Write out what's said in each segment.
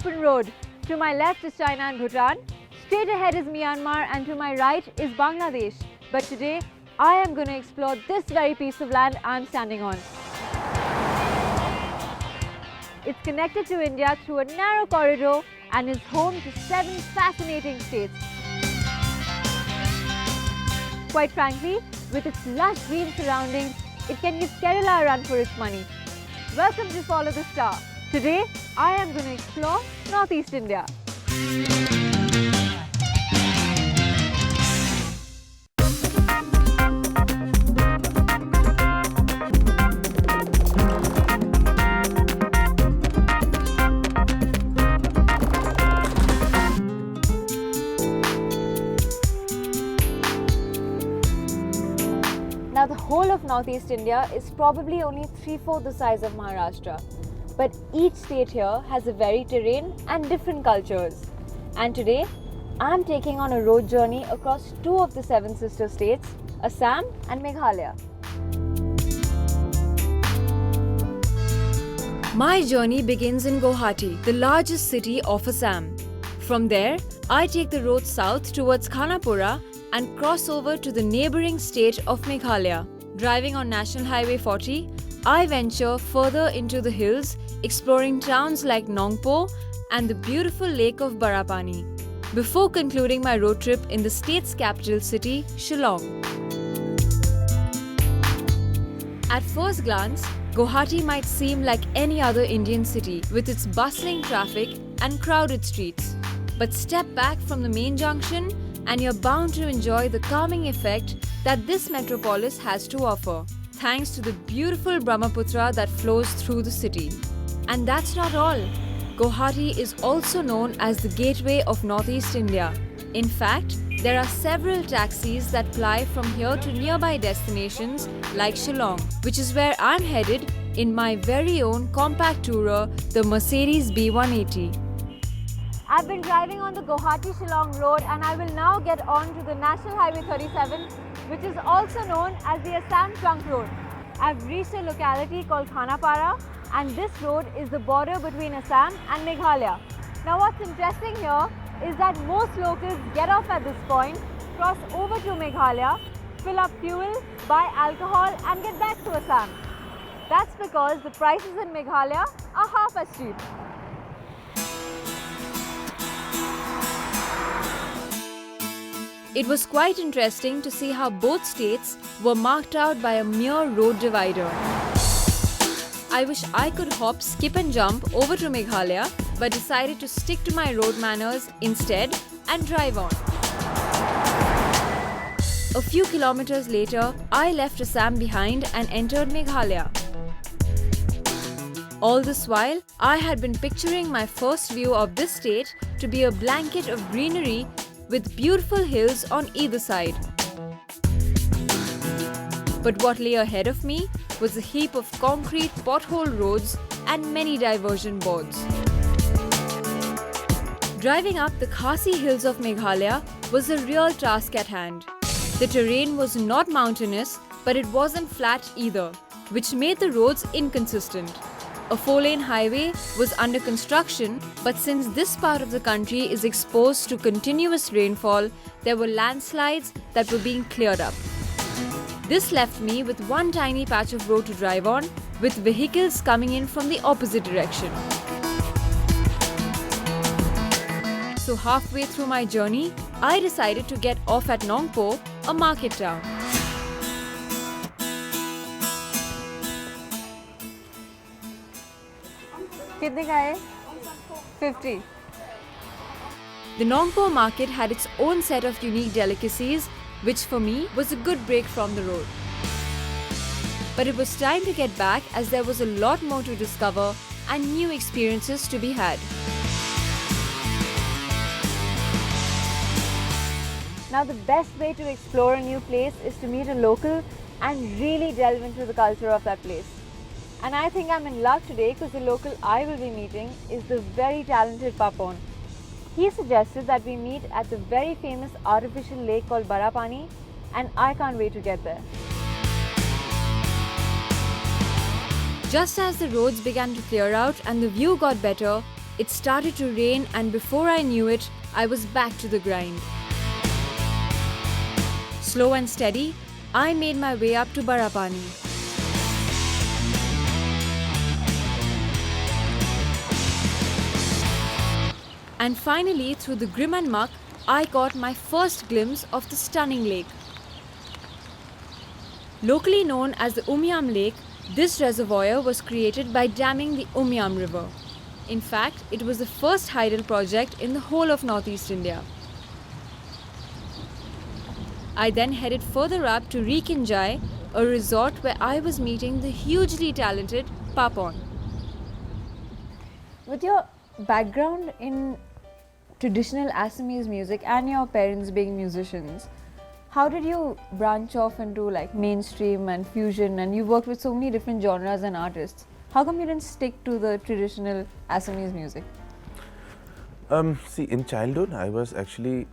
open road. To my left is China and Bhutan. Straight ahead is Myanmar and to my right is Bangladesh. But today, I am going to explore this very piece of land I'm standing on. It's connected to India through a narrow corridor and is home to 7 fascinating states. Quite frankly, with its lush green surroundings, it can give Kerala a run for its money. Welcome to Follow the Star. Today, I am going to explore Northeast India. Now, the whole of Northeast India is probably only 3/4 the size of Maharashtra. But each state here has a varied terrain and different cultures. And today, I'm taking on a road journey across 2 of the 7 sister states, Assam and Meghalaya. My journey begins in Guwahati, the largest city of Assam. From there, I take the road south towards Khanapura and cross over to the neighbouring state of Meghalaya. Driving on National Highway 40, I venture further into the hills, exploring towns like Nongpo and the beautiful lake of Barapani, before concluding my road trip in the state's capital city, Shillong. At first glance, Guwahati might seem like any other Indian city with its bustling traffic and crowded streets. But step back from the main junction and you're bound to enjoy the calming effect that this metropolis has to offer, thanks to the beautiful Brahmaputra that flows through the city. And that's not all. Guwahati is also known as the gateway of Northeast India. In fact, there are several taxis that ply from here to nearby destinations like Shillong, which is where I'm headed in my very own compact tourer, the Mercedes B180. I've been driving on the Guwahati-Shillong road and I will now get on to the National Highway 37, which is also known as the Assam Trunk Road. I've reached a locality called Khanapara and this road is the border between Assam and Meghalaya. Now what's interesting here is that most locals get off at this point, cross over to Meghalaya, fill up fuel, buy alcohol and get back to Assam. That's because the prices in Meghalaya are half as cheap. It was quite interesting to see how both states were marked out by a mere road divider. I wish I could hop, skip and jump over to Meghalaya, but decided to stick to my road manners instead and drive on. A few kilometers later, I left Assam behind and entered Meghalaya. All this while, I had been picturing my first view of this state to be a blanket of greenery with beautiful hills on either side. But what lay ahead of me was a heap of concrete pothole roads and many diversion boards. Driving up the Khasi hills of Meghalaya was a real task at hand. The terrain was not mountainous, but it wasn't flat either, which made the roads inconsistent. A 4-lane highway was under construction, but since this part of the country is exposed to continuous rainfall, there were landslides that were being cleared up. This left me with one tiny patch of road to drive on, with vehicles coming in from the opposite direction. So halfway through my journey, I decided to get off at Nongpo, a market town. कितने का है? 50. The Nongpo market had its own set of unique delicacies, which for me was a good break from the road. But it was time to get back as there was a lot more to discover and new experiences to be had. Now the best way to explore a new place is to meet a local and really delve into the culture of that place. And I think I'm in luck today because the local I will be meeting is the very talented Papon. He suggested that we meet at the very famous artificial lake called Barapani, and I can't wait to get there. Just as the roads began to clear out and the view got better, It started to rain, and before I knew it, I was back to the grind. Slow and steady, I made my way up to Barapani. And finally, through the grim and muck, I caught my first glimpse of the stunning lake. Locally known as the Umiam Lake, this reservoir was created by damming the Umiam River. In fact, it was the first hydel project in the whole of Northeast India. I then headed further up to Rekinjai, a resort where I was meeting the hugely talented Papon. With your background in traditional Assamese music and your parents being musicians, how did you branch off into like mainstream and fusion, and you worked with so many different genres and artists? How come you didn't stick to the traditional Assamese music? See, in childhood, I was actually,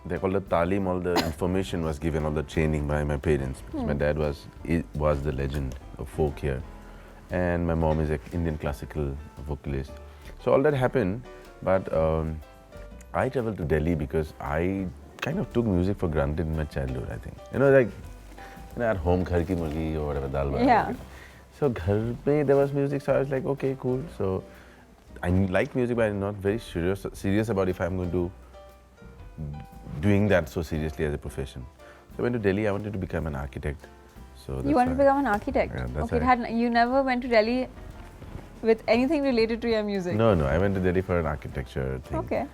they call it talim, all the information was given, all the training by my parents. My dad was the legend of folk here, and my mom is an Indian classical vocalist. So all that happened, but I traveled to Delhi because I kind of took music for granted in my childhood, I think. At home, ghar ki murgi or whatever, dal bhat. Yeah. So ghar pe there was music, so I was like, okay, cool. So I like music, but I'm not very serious about if I'm going to doing that so seriously as a profession. So I went to Delhi. I wanted to become an architect. So that's You wanted to become an architect? Yeah, that's okay, you never went to Delhi with anything related to your music? No, I went to Delhi for an architecture thing. Okay.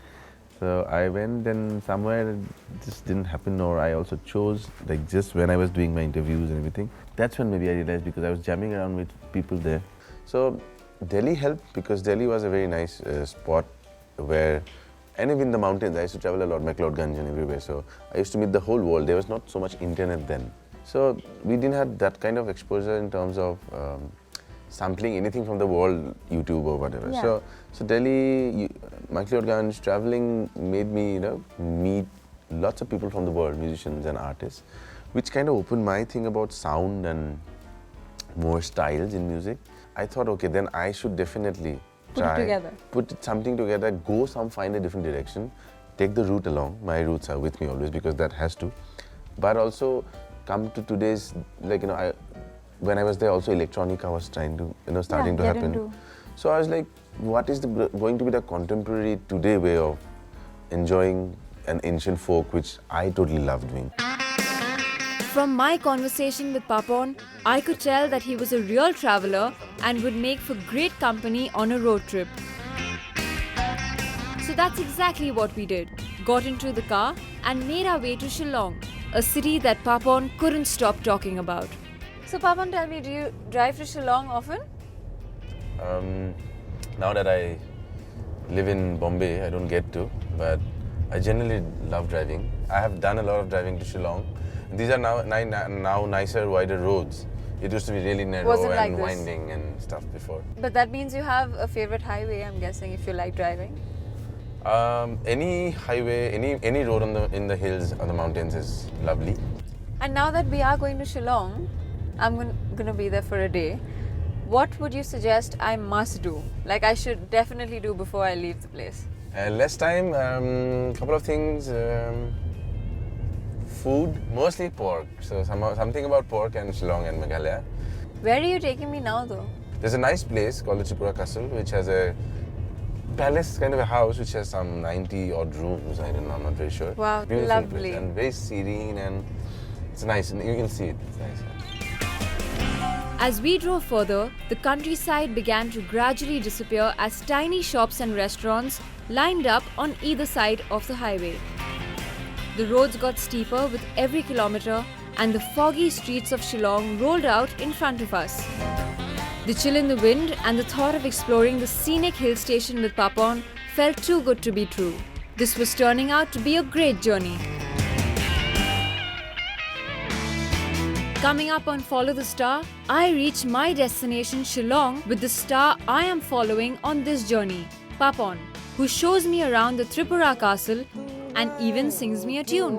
So I went, and somewhere it just didn't happen, or I also chose, like just when I was doing my interviews and everything, that's when maybe I realized, because I was jamming around with people there. So Delhi helped, because Delhi was a very nice spot where, and even in the mountains, I used to travel a lot, McLeodganj and everywhere, so I used to meet the whole world. There was not so much internet then. So we didn't have that kind of exposure in terms of sampling anything from the world, YouTube or whatever. Yeah. So Delhi, McLeodganj, traveling made me, meet lots of people from the world, musicians and artists, which kind of opened my thing about sound and more styles in music. I thought, okay, then I should definitely try, put something together, find a different direction, take the route along. My roots are with me always, because that has to. But also come to today's, when I was there, also electronica was trying to, starting to happen. So I was like, what is going to be the contemporary today way of enjoying an ancient folk, which I totally love doing. From my conversation with Papon, I could tell that he was a real traveler and would make for great company on a road trip. So that's exactly what we did. Got into the car and made our way to Shillong, a city that Papon couldn't stop talking about. So Papon, tell me, do you drive to Shillong often? Now that I live in Bombay, I don't get to, but I generally love driving. I have done a lot of driving to Shillong. These are now nicer, wider roads. It used to be really narrow and winding and stuff before. But that means you have a favorite highway, I'm guessing, if you like driving? Any highway, any road in the hills or the mountains is lovely. And now that we are going to Shillong, I'm going to be there for a day. What would you suggest I must do? Like I should definitely do before I leave the place? Less time, couple of things. Food, mostly pork. So something about pork and Shillong and Meghalaya. Where are you taking me now though? There's a nice place called the Tripura Castle, which has a palace, kind of a house, which has some 90 odd rooms. I don't know, I'm not very sure. Wow, beautiful lovely. Place, and very serene, and it's nice, and you can see it. It's nice. As we drove further, the countryside began to gradually disappear as tiny shops and restaurants lined up on either side of the highway. The roads got steeper with every kilometer, and the foggy streets of Shillong rolled out in front of us. The chill in the wind and the thought of exploring the scenic hill station with Papon felt too good to be true. This was turning out to be a great journey. Coming up on Follow the Star, I reach my destination Shillong with the star I am following on this journey, Papon, who shows me around the Tripura Castle and even sings me a tune.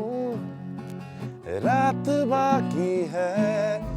रात बाकी है